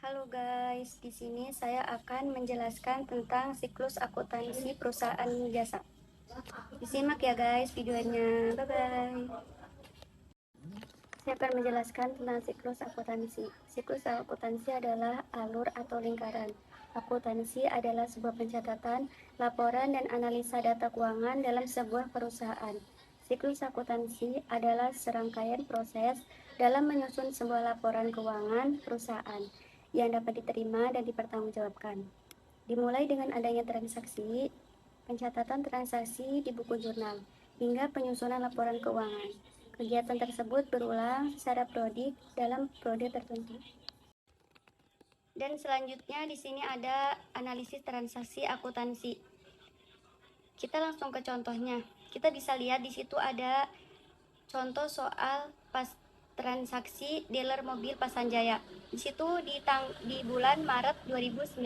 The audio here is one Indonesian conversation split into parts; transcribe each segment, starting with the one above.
Halo guys, di sini saya akan menjelaskan tentang siklus akuntansi perusahaan jasa. Disimak ya guys videonya. Bye bye. Saya akan menjelaskan tentang siklus akuntansi. Siklus akuntansi adalah alur atau lingkaran. Akuntansi adalah sebuah pencatatan, laporan, dan analisa data keuangan dalam sebuah perusahaan. Siklus akuntansi adalah serangkaian proses dalam menyusun sebuah laporan keuangan perusahaan yang dapat diterima dan dipertanggungjawabkan. Dimulai dengan adanya transaksi, pencatatan transaksi di buku jurnal, hingga penyusunan laporan keuangan. Kegiatan tersebut berulang secara periodik dalam periode tertentu. Dan selanjutnya di sini ada analisis transaksi akuntansi. Kita langsung ke contohnya. Kita bisa lihat di situ ada contoh soal transaksi dealer mobil Pasanjaya. Di situ di bulan Maret 2019.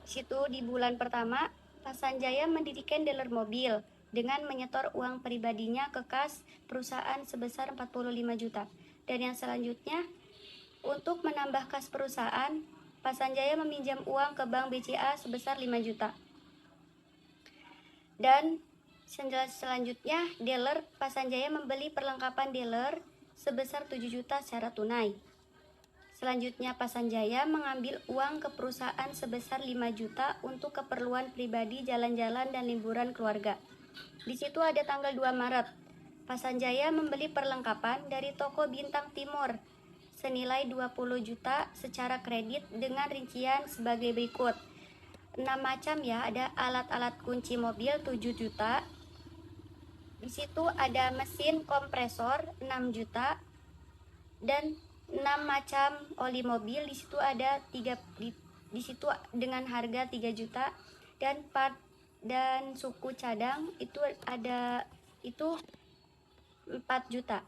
Di situ di bulan pertama, Pasanjaya mendirikan dealer mobil dengan menyetor uang pribadinya ke kas perusahaan sebesar 45 juta. Dan yang selanjutnya, untuk menambah kas perusahaan, Pasanjaya meminjam uang ke Bank BCA sebesar 5 juta. Dan selanjutnya, dealer Pasanjaya membeli perlengkapan dealer sebesar 7 juta secara tunai. Selanjutnya, Pasanjaya mengambil uang ke perusahaan sebesar 5 juta untuk keperluan pribadi, jalan-jalan, dan liburan keluarga. Di situ ada tanggal 2 Maret. Pasanjaya membeli perlengkapan dari toko Bintang Timur senilai 20 juta secara kredit dengan rincian sebagai berikut. 6 macam ya, ada alat-alat kunci mobil 7 juta. Di situ ada mesin kompresor 6 juta dan 6 macam oli mobil. Di situ ada di situ dengan harga 3 juta dan part dan suku cadang itu 4 juta.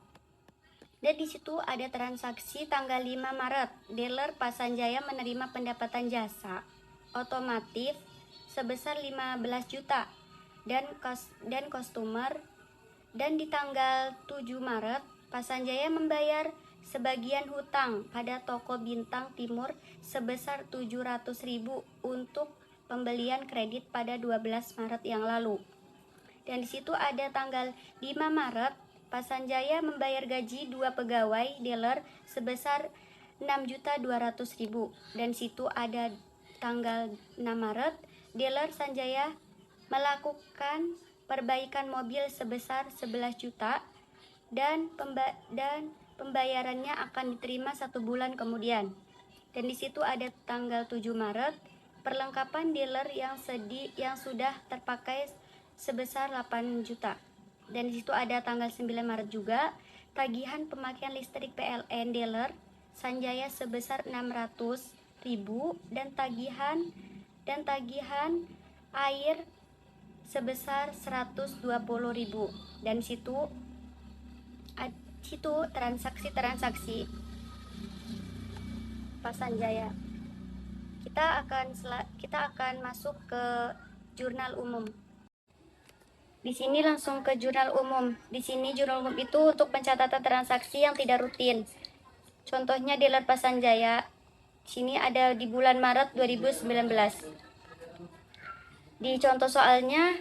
Dan di situ ada transaksi tanggal 5 Maret. Dealer Pasanjaya menerima pendapatan jasa otomotif sebesar 15 juta dan customer. Dan di tanggal 7 Maret Pasanjaya membayar sebagian hutang pada toko Bintang Timur sebesar 700.000 untuk pembelian kredit pada 12 Maret yang lalu. Dan di situ ada tanggal 5 Maret Pasanjaya membayar gaji 2 pegawai dealer sebesar 6.200.000. Dan di situ ada tanggal 6 Maret dealer Sanjaya melakukan perbaikan mobil sebesar 11 juta dan pembayarannya akan diterima 1 bulan kemudian. Dan di situ ada tanggal 7 Maret perlengkapan dealer yang sudah terpakai sebesar 8 juta. Dan di situ ada tanggal 9 Maret juga tagihan pemakaian listrik PLN dealer Sanjaya sebesar 600.000 dan tagihan air sebesar 120.000. Dan situ transaksi Pasanjaya. Kita akan masuk ke jurnal umum. Di sini langsung ke jurnal umum. Di sini jurnal umum itu untuk pencatatan transaksi yang tidak rutin. Contohnya dealer Pasanjaya. Sini ada di bulan Maret 2019. Di contoh soalnya,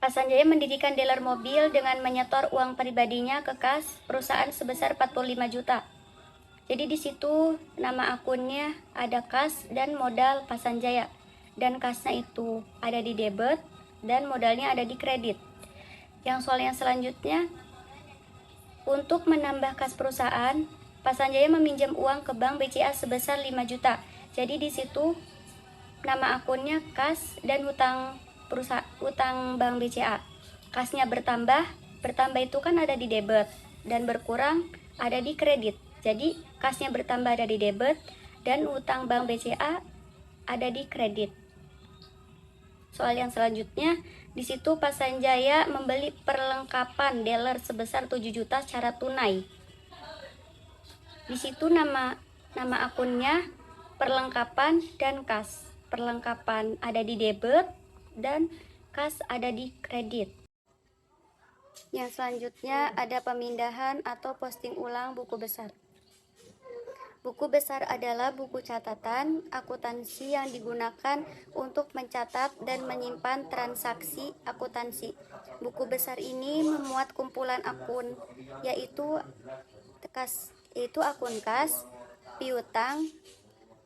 Pasanjaya mendirikan dealer mobil dengan menyetor uang pribadinya ke kas perusahaan sebesar 45 juta. Jadi di situ nama akunnya ada kas dan modal Pasanjaya. Dan kasnya itu ada di debit dan modalnya ada di kredit. Yang soal yang selanjutnya, untuk menambah kas perusahaan, Pasanjaya meminjam uang ke Bank BCA sebesar 5 juta. Jadi di situ nama akunnya kas dan utang Bank BCA. Kasnya bertambah itu kan ada di debit dan berkurang ada di kredit. Jadi kasnya bertambah ada di debit dan utang Bank BCA ada di kredit. Soal yang selanjutnya, di situ Pasanjaya membeli perlengkapan dealer sebesar 7 juta secara tunai. Di situ nama akunnya perlengkapan dan kas. Perlengkapan ada di debit dan kas ada di kredit. Yang selanjutnya ada pemindahan atau posting ulang buku besar. Buku besar adalah buku catatan akuntansi yang digunakan untuk mencatat dan menyimpan transaksi akuntansi. Buku besar ini memuat kumpulan akun, yaitu akun kas, piutang,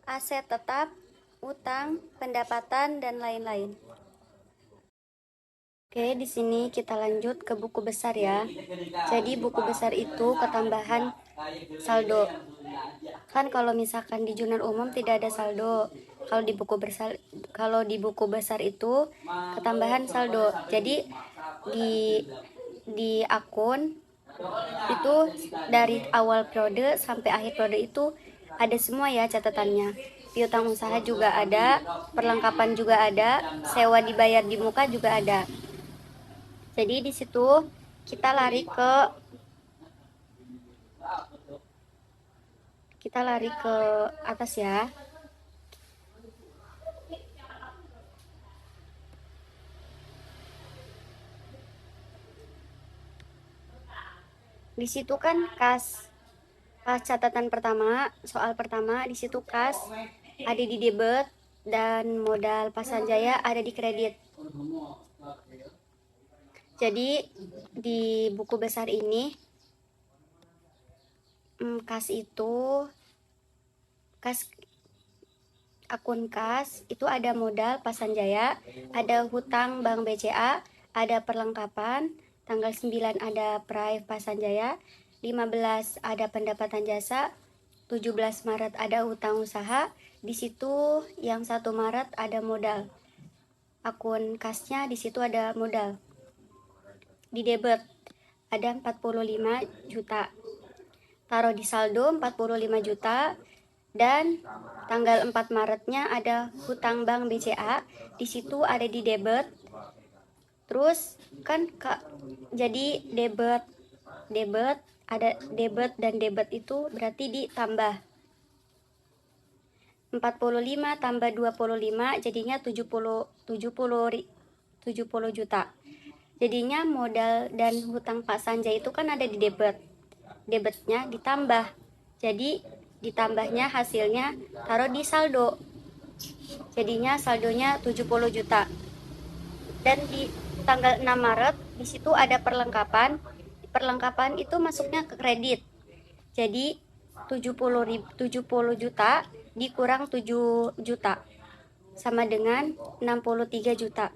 aset tetap, utang, pendapatan, dan lain-lain. Oke, di sini kita lanjut ke buku besar ya. Jadi buku besar itu ketambahan saldo. Kan kalau misalkan di jurnal umum tidak ada saldo. Kalau di buku besar itu ketambahan saldo. Jadi di akun itu dari awal periode sampai akhir periode itu ada semua ya catatannya. Piutang usaha juga ada, perlengkapan juga ada, sewa dibayar di muka juga ada. Jadi di situ kita lari ke atas ya. Di situ kan kas catatan pertama, soal pertama di situ kas ada di debit dan modal Pasanjaya ada di kredit. Jadi di buku besar ini akun kas itu ada modal Pasanjaya, ada hutang Bank BCA, ada perlengkapan, tanggal 9 ada Prive Pasanjaya, 15 ada pendapatan jasa, 17 Maret ada hutang usaha, di situ yang 1 Maret ada modal. Akun kasnya di situ ada modal. Di debit ada 45 juta. Taruh di saldo 45 juta. Dan tanggal 4 Maretnya ada hutang Bank BCA, di situ ada di debit. Terus kan jadi debit ada debit dan debit itu berarti ditambah 45 tambah 25 jadinya 70 juta. Jadinya modal dan hutang Pak Sanjay itu kan ada di debit. Debitnya ditambah. Jadi ditambahnya hasilnya taruh di saldo. Jadinya saldonya 70 juta. Dan di tanggal 6 Maret di situ ada perlengkapan. Perlengkapan itu masuknya ke kredit. Jadi 70 juta dikurang 7 juta sama dengan 63 juta.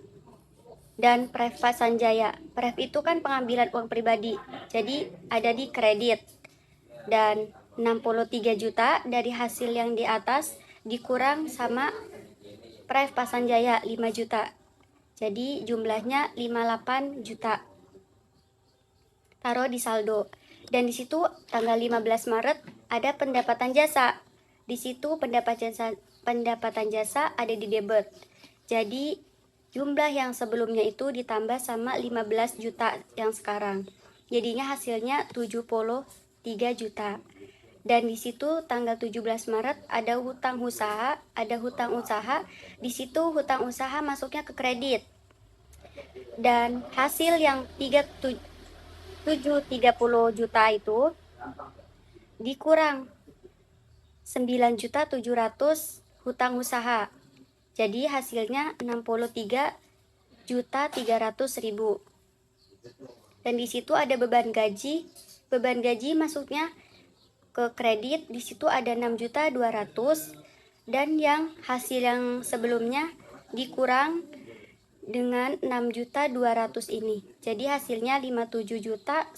Dan Prev Sanjaya. Prev itu kan pengambilan uang pribadi. Jadi ada di kredit. Dan 63 juta dari hasil yang di atas dikurang sama Prev Pasanjaya 5 juta. Jadi jumlahnya 58 juta. Taruh di saldo. Dan di situ tanggal 15 Maret ada pendapatan jasa. Di situ pendapatan jasa ada di debit. Jadi jumlah yang sebelumnya itu ditambah sama 15 juta yang sekarang. Jadinya hasilnya 73 juta. Dan di situ tanggal 17 Maret ada hutang usaha, Di situ hutang usaha masuknya ke kredit. Dan hasil yang 730 juta itu dikurang 9.700.000 hutang usaha. Jadi hasilnya 63.300.000. Dan di situ ada beban gaji. Beban gaji masuknya ke kredit, di situ ada 6.200.000 dan yang hasil yang sebelumnya dikurang dengan 6.200.000 ini. Jadi hasilnya 57.100.000.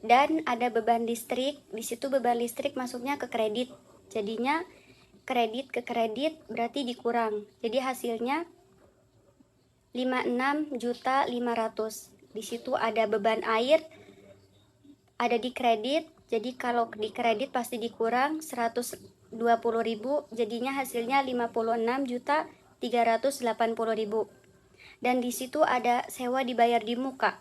Dan ada beban listrik, di situ beban listrik masuknya ke kredit. Jadinya kredit ke kredit berarti dikurang. Jadi hasilnya 56.500.000. Di situ ada beban air ada di kredit. Jadi kalau di kredit pasti dikurang 120.000, jadinya hasilnya 56.380.000. Dan di situ ada sewa dibayar di muka.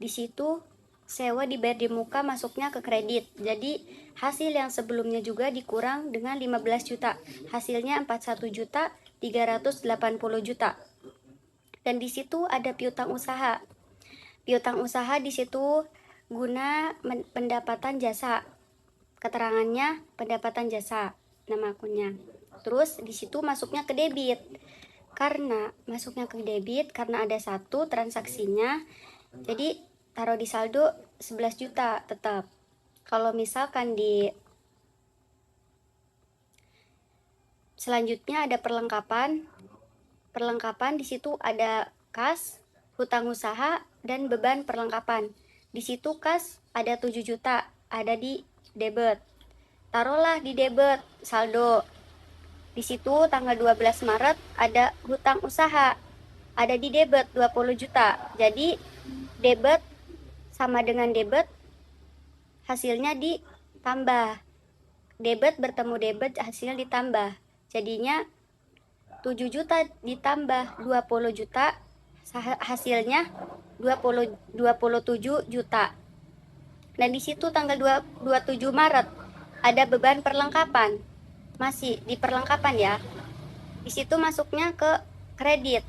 Di situ sewa dibayar di muka masuknya ke kredit. Jadi hasil yang sebelumnya juga dikurang dengan 15 juta. Hasilnya 41.380.000. Dan di situ ada piutang usaha. Piutang usaha di situ guna pendapatan jasa. keterangannya pendapatan jasa, nama akunnya. Terus di situ masuknya ke debit. Karena masuknya ke debit karena ada satu transaksinya, jadi taruh di saldo 11 juta tetap. Kalau misalkan di selanjutnya ada perlengkapan. Perlengkapan di situ ada kas, hutang usaha, dan beban perlengkapan. Di situ kas ada 7 juta, ada di debit. Taruhlah di debit saldo. Di situ tanggal 12 Maret ada hutang usaha, ada di debit 20 juta. Jadi debit sama dengan debit, hasilnya ditambah. Debit bertemu debit, hasilnya ditambah. Jadinya 7 juta ditambah 20 juta, hasilnya 27 juta. Dan di situ tanggal 27 Maret ada beban perlengkapan. Masih di perlengkapan ya. Di situ masuknya ke kredit.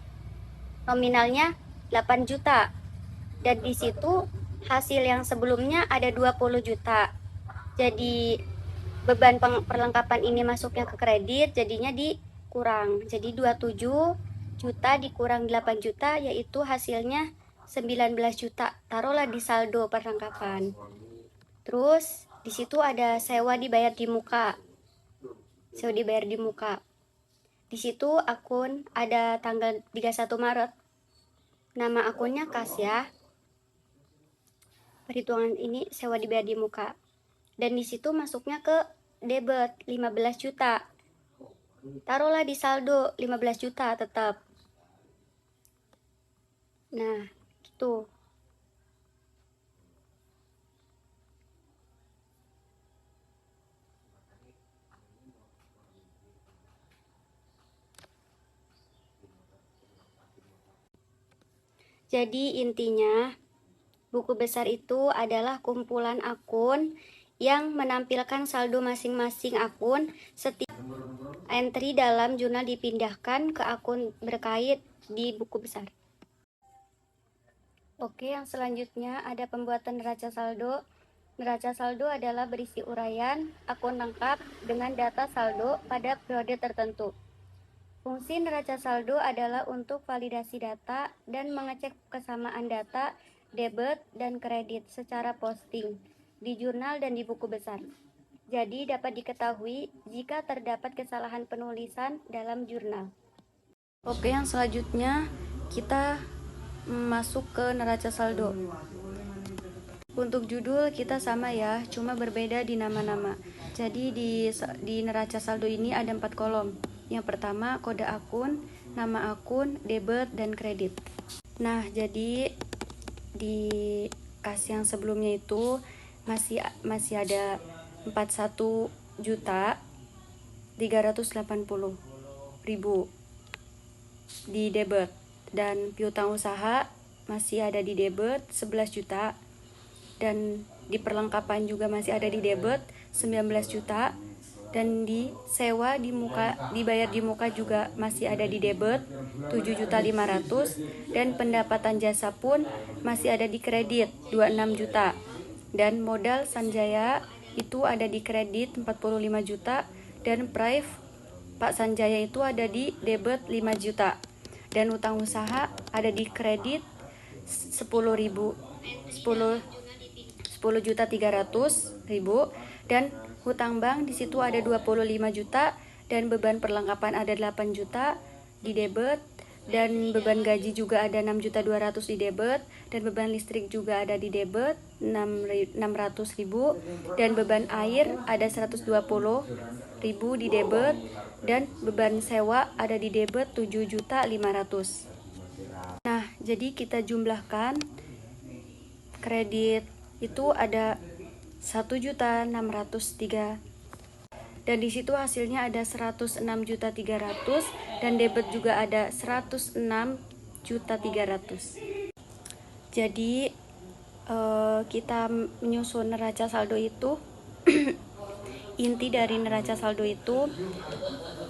Nominalnya 8 juta. Dan di situ hasil yang sebelumnya ada 20 juta. Jadi beban perlengkapan ini masuknya ke kredit, jadinya dikurang. Jadi 27 juta dikurang 8 juta, yaitu hasilnya 19 juta. Taruhlah di saldo perlengkapan. Terus di situ ada sewa dibayar di muka. Sewa dibayar di muka. Di situ akun ada tanggal 31 Maret. Nama akunnya kas ya. Perhitungan ini sewa dibayar di muka. Dan di situ masuknya ke debit 15 juta. Taruhlah di saldo 15 juta tetap. Nah, gitu. Jadi intinya, buku besar itu adalah kumpulan akun yang menampilkan saldo masing-masing akun. Setiap entry dalam jurnal dipindahkan ke akun berkait di buku besar. Oke, yang selanjutnya ada pembuatan neraca saldo. Neraca saldo adalah berisi uraian akun lengkap dengan data saldo pada periode tertentu. Fungsi neraca saldo adalah untuk validasi data dan mengecek kesamaan data debit dan kredit secara posting di jurnal dan di buku besar. Jadi dapat diketahui jika terdapat kesalahan penulisan dalam jurnal. Oke, yang selanjutnya kita masuk ke neraca saldo. Untuk judul kita sama ya, cuma berbeda di nama-nama. Jadi di neraca saldo ini ada 4 kolom. Yang pertama kode akun, nama akun, debit, dan kredit. Nah, jadi di kas yang sebelumnya itu masih ada 41 juta 380 ribu di debit, dan piutang usaha masih ada di debit 11 juta, dan di perlengkapan juga masih ada di debit 19 juta, dan di sewa di muka dibayar di muka juga masih ada di debit 7.500.000, dan pendapatan jasa pun masih ada di kredit 26 juta, dan modal Sanjaya itu ada di kredit 45 juta, dan prive Pak Sanjaya itu ada di debit 5 juta, dan utang usaha ada di kredit 10.300.000, dan hutang bank di situ ada 25 juta, dan beban perlengkapan ada 8 juta di debit, dan beban gaji juga ada 6.200.000 di debit, dan beban listrik juga ada di debit 600.000, dan beban air ada 120.000 di debit, dan beban sewa ada di debit 7.500.000. Nah, jadi kita jumlahkan kredit itu ada 1.603, dan di situ hasilnya ada 106.300.000, dan debit juga ada 106.300.000. Jadi kita menyusun neraca saldo itu inti dari neraca saldo itu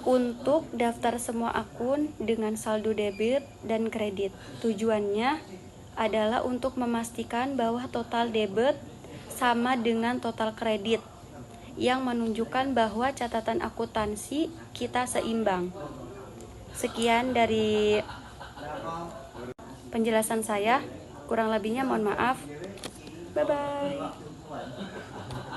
untuk daftar semua akun dengan saldo debit dan kredit. Tujuannya adalah untuk memastikan bahwa total debit sama dengan total kredit. yang menunjukkan bahwa catatan akuntansi kita seimbang. Sekian dari penjelasan saya, kurang lebihnya mohon maaf. Bye-bye.